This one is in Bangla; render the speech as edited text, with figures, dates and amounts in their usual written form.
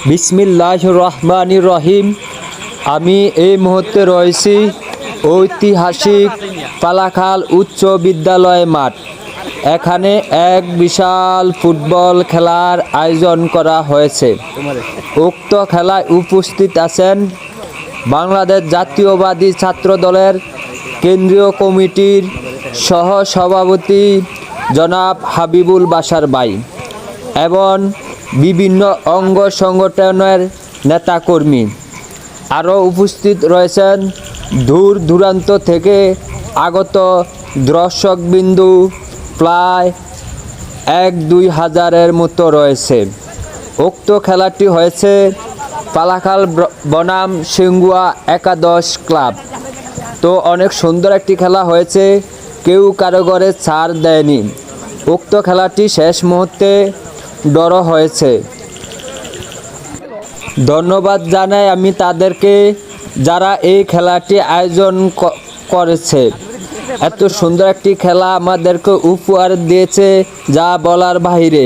বিসমিল্লাহির রহমানির রহিম। আমি এই মুহূর্তে রয়েছি ঐতিহাসিক পালাখাল উচ্চ বিদ্যালয় মাঠ। এখানে এক বিশাল ফুটবল খেলার আয়োজন করা হয়েছে। উক্ত খেলায় উপস্থিত আছেন বাংলাদেশ জাতীয়বাদী ছাত্র দলের কেন্দ্রীয় কমিটির সহ-সভাপতি জনাব হাবিবুল বাশার ভাই এবং বিভিন্ন অঙ্গ সংগঠনের নেতাকর্মী। আরও উপস্থিত রয়েছেন দূর দূরান্ত থেকে আগত দর্শকবিন্দু, প্রায় 1-2 হাজারের মতো রয়েছে। উক্ত খেলাটি হয়েছে পালাখাল বনাম সিঙ্গুয়া একাদশ ক্লাব। তো অনেক সুন্দর একটি খেলা হয়েছে, কেউ কারো ঘরে ছাড় দেয়নি। উক্ত খেলাটি শেষ মুহূর্তে ড্র হয়েছে। ধন্যবাদ জানাই আমি তাদেরকে যারা এই খেলাটি আয়োজন করেছে। এত সুন্দর একটি খেলা আমাদেরকে উপহার দিয়েছে যা বলার বাইরে।